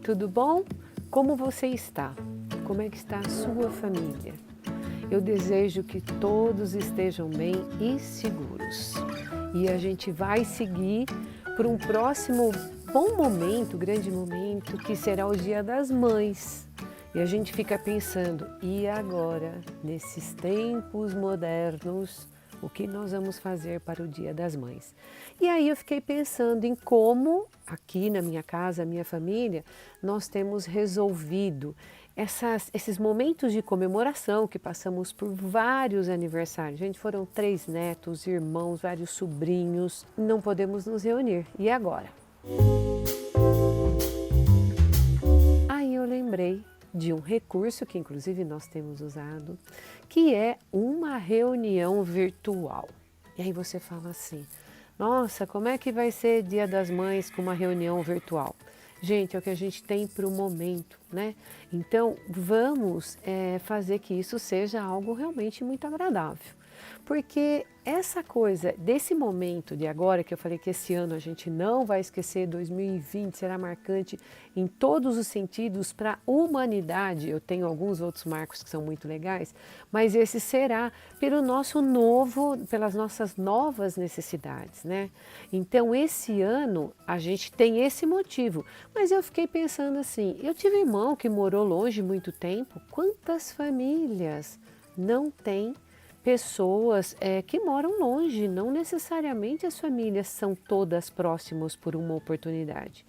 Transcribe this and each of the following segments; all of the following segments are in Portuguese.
tudo bom? Como você está? Como é que está a sua família? Eu desejo que todos estejam bem e seguros. E a gente vai seguir por um próximo bom momento, grande momento, que será o Dia das Mães. E a gente fica pensando, e agora, nesses tempos modernos, o que nós vamos fazer para o Dia das Mães? E aí eu fiquei pensando em como, aqui na minha casa, minha família, nós temos resolvido esses momentos de comemoração que passamos por vários aniversários. Gente, foram 3 netos, irmãos, vários sobrinhos, não podemos nos reunir. E agora? Aí eu lembrei de um recurso que inclusive nós temos usado, que é uma reunião virtual. E aí você fala assim, nossa, como é que vai ser Dia das Mães com uma reunião virtual? Gente, é o que a gente tem para o momento, né? Então, vamos fazer que isso seja algo realmente muito agradável. Porque essa coisa, desse momento de agora, que eu falei que esse ano a gente não vai esquecer, 2020 será marcante em todos os sentidos para a humanidade. Eu tenho alguns outros marcos que são muito legais, mas esse será pelo nosso novo, pelas nossas novas necessidades, né? Então, esse ano a gente tem esse motivo. Mas eu fiquei pensando assim, eu tive um irmão que morou longe muito tempo, quantas famílias não têm pessoas que moram longe, não necessariamente as famílias são todas próximas por uma oportunidade.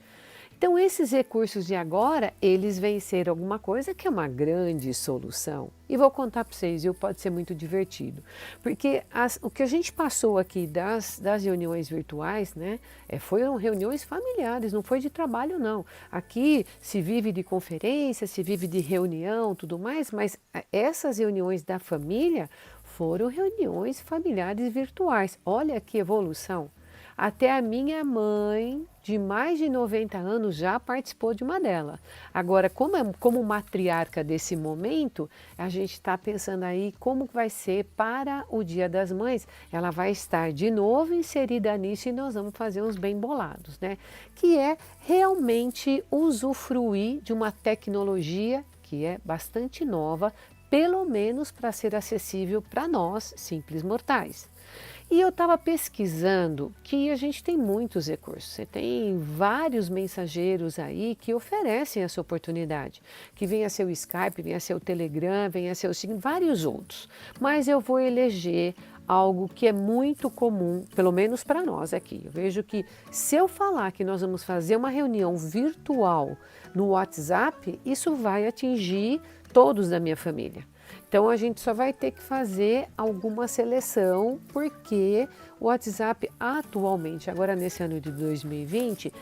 Então esses recursos de agora, eles vêm ser alguma coisa que é uma grande solução. E vou contar para vocês, pode ser muito divertido. Porque o que a gente passou aqui das reuniões virtuais, né, foram reuniões familiares, não foi de trabalho não. Aqui se vive de conferência, se vive de reunião, tudo mais, mas essas reuniões da família foram reuniões familiares virtuais. Olha que evolução! Até a minha mãe, de mais de 90 anos, já participou de uma delas. Agora, como matriarca desse momento, a gente está pensando aí como vai ser para o Dia das Mães. Ela vai estar de novo inserida nisso e nós vamos fazer uns bem bolados, né? Que é realmente usufruir de uma tecnologia que é bastante nova, pelo menos para ser acessível para nós, simples mortais. E eu estava pesquisando que a gente tem muitos recursos, você tem vários mensageiros aí que oferecem essa oportunidade, que venha ser o Skype, venha ser o Telegram, venha ser o Signal, vários outros. Mas eu vou eleger algo que é muito comum, pelo menos para nós aqui. Eu vejo que se eu falar que nós vamos fazer uma reunião virtual no WhatsApp, isso vai atingir todos da minha família. Então a gente só vai ter que fazer alguma seleção, porque o WhatsApp atualmente, agora nesse ano de 2020,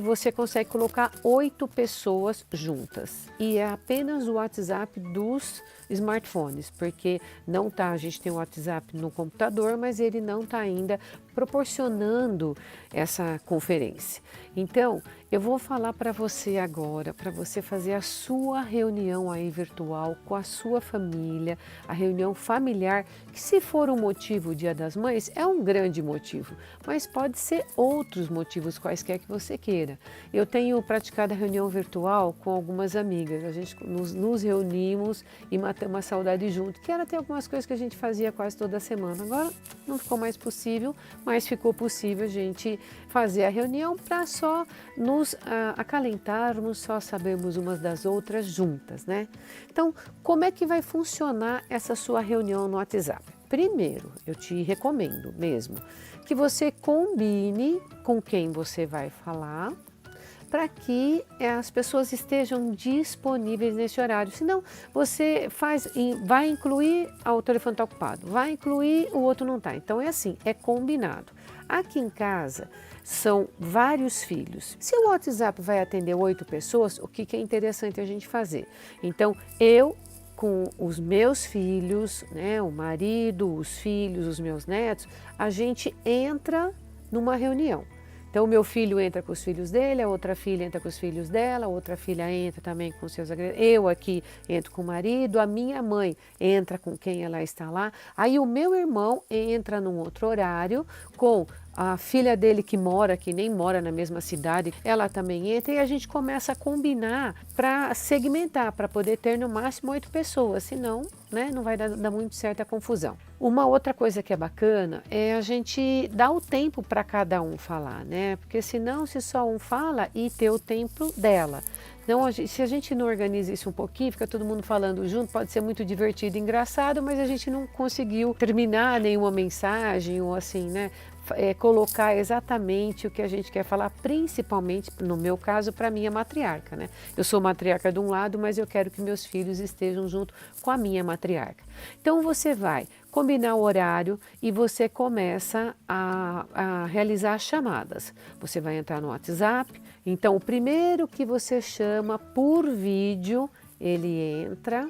você consegue colocar 8 pessoas juntas. E é apenas o WhatsApp dos smartphones, porque não tá, a gente tem o WhatsApp no computador, mas ele não está ainda proporcionando essa conferência. Então, eu vou falar para você agora, para você fazer a sua reunião aí virtual com a sua família, a reunião familiar, que se for um motivo, o Dia das Mães, é um grande motivo, mas pode ser outros motivos quaisquer que você queira. Eu tenho praticado a reunião virtual com algumas amigas, a gente nos reunimos e matamos a saudade junto, que era ter algumas coisas que a gente fazia quase toda semana. Agora não ficou mais possível, mas ficou possível a gente fazer a reunião para só nos acalentarmos, só sabermos umas das outras juntas, né? Então, como é que vai funcionar essa sua reunião no WhatsApp? Primeiro, eu te recomendo mesmo que você combine com quem você vai falar, para que as pessoas estejam disponíveis nesse horário. Senão, você vai incluir, o telefone está ocupado, vai incluir, o outro não está. Então, é assim, é combinado. Aqui em casa, são vários filhos. Se o WhatsApp vai atender 8 pessoas, o que é interessante a gente fazer? Então, eu com os meus filhos, né, o marido, os filhos, os meus netos, a gente entra numa reunião. Então, o meu filho entra com os filhos dele, a outra filha entra com os filhos dela, a outra filha entra também com seus agressores. Eu aqui entro com o marido, a minha mãe entra com quem ela está lá. Aí o meu irmão entra num outro horário com a filha dele que nem mora na mesma cidade, ela também entra e a gente começa a combinar para segmentar, para poder ter no máximo 8 pessoas, senão, né, não vai dar muito certo a confusão. Uma outra coisa que é bacana é a gente dar o tempo para cada um falar, né? Porque senão, se só um fala, e ter o tempo dela. Não, se a gente não organiza isso um pouquinho, fica todo mundo falando junto, pode ser muito divertido e engraçado, mas a gente não conseguiu terminar nenhuma mensagem ou assim, né? Colocar exatamente o que a gente quer falar, principalmente, no meu caso, para a minha matriarca, né? Eu sou matriarca de um lado, mas eu quero que meus filhos estejam junto com a minha matriarca. Então você vai combinar o horário e você começa a realizar as chamadas. Você vai entrar no WhatsApp, então o primeiro que você chama por vídeo, ele entra,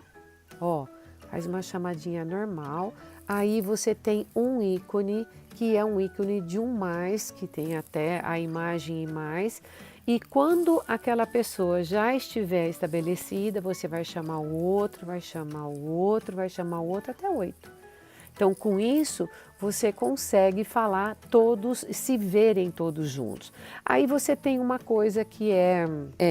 ó, faz uma chamadinha normal, aí você tem um ícone, que é um ícone de um mais, que tem até a imagem em mais, e quando aquela pessoa já estiver estabelecida, você vai chamar o outro, vai chamar o outro, vai chamar o outro, até 8. Então, com isso, você consegue falar todos, se verem todos juntos. Aí você tem uma coisa que é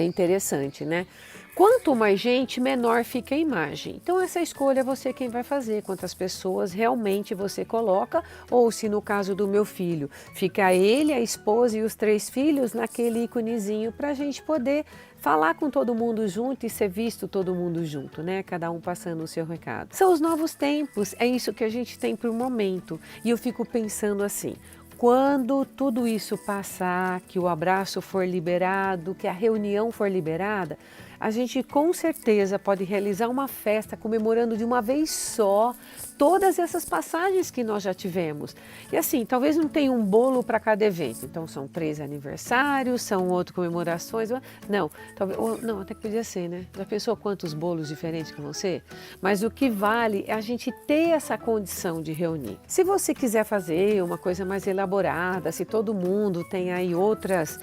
interessante, né? Quanto mais gente, menor fica a imagem. Então, essa escolha é você quem vai fazer, quantas pessoas realmente você coloca, ou se no caso do meu filho, fica ele, a esposa e os 3 filhos naquele íconezinho para a gente poder falar com todo mundo junto e ser visto todo mundo junto, né? Cada um passando o seu recado. São os novos tempos, é isso que a gente tem por momento. E eu fico pensando assim, quando tudo isso passar, que o abraço for liberado, que a reunião for liberada, a gente com certeza pode realizar uma festa comemorando de uma vez só todas essas passagens que nós já tivemos. E assim, talvez não tenha um bolo para cada evento, então são 3 aniversários, são 8 comemorações, não, talvez, não, até que podia ser, né? Já pensou quantos bolos diferentes que vão ser? Mas o que vale é a gente ter essa condição de reunir. Se você quiser fazer uma coisa mais elaborada, se todo mundo tem aí outros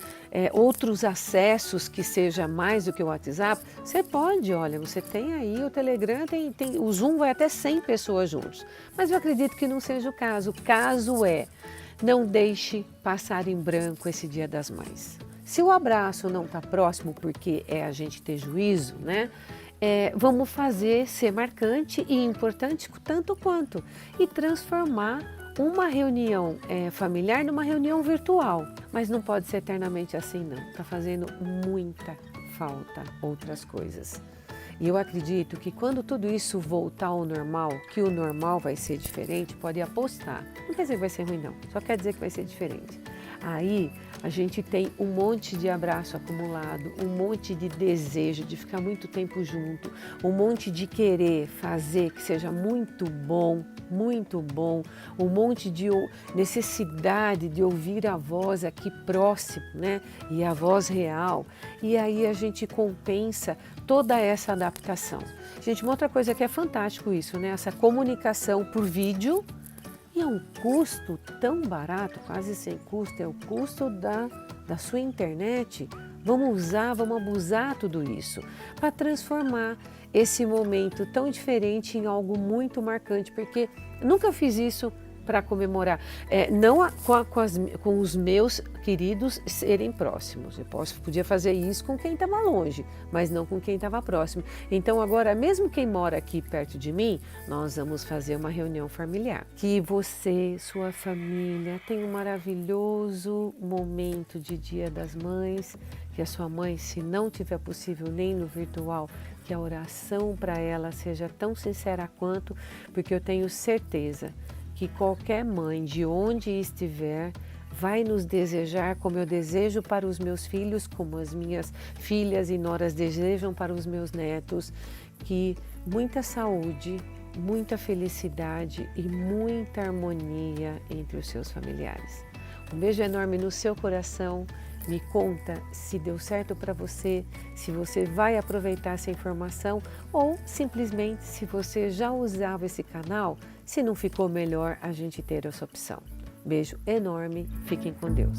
acessos que seja mais do que o WhatsApp, você pode, olha, você tem aí o Telegram, o Zoom vai até 100 pessoas juntos. Mas eu acredito que não seja o caso. O caso é, não deixe passar em branco esse Dia das Mães. Se o abraço não está próximo, porque é a gente ter juízo, né? Vamos fazer ser marcante e importante tanto quanto e transformar uma reunião familiar numa reunião virtual, mas não pode ser eternamente assim não, está fazendo muita falta outras coisas. E eu acredito que quando tudo isso voltar ao normal, que o normal vai ser diferente, pode apostar. Não quer dizer que vai ser ruim não, só quer dizer que vai ser diferente. Aí a gente tem um monte de abraço acumulado, um monte de desejo de ficar muito tempo junto, um monte de querer fazer que seja muito bom, um monte de necessidade de ouvir a voz aqui próximo, né? E a voz real. E aí a gente compensa toda essa adaptação. Gente, uma outra coisa que é fantástico isso, né? Essa comunicação por vídeo. E é um custo tão barato, quase sem custo, é o custo da sua internet. Vamos abusar tudo isso para transformar esse momento tão diferente em algo muito marcante, porque nunca fiz isso para comemorar, não com os meus queridos serem próximos. Eu podia fazer isso com quem estava longe, mas não com quem estava próximo. Então agora, mesmo quem mora aqui perto de mim, nós vamos fazer uma reunião familiar. Que você, sua família, tenha um maravilhoso momento de Dia das Mães, que a sua mãe, se não tiver possível nem no virtual, que a oração para ela seja tão sincera quanto, porque eu tenho certeza que qualquer mãe, de onde estiver, vai nos desejar como eu desejo para os meus filhos, como as minhas filhas e noras desejam para os meus netos, que muita saúde, muita felicidade e muita harmonia entre os seus familiares. Um beijo enorme no seu coração. Me conta se deu certo para você, se você vai aproveitar essa informação ou simplesmente se você já usava esse canal, se não ficou melhor a gente ter essa opção. Beijo enorme, fiquem com Deus.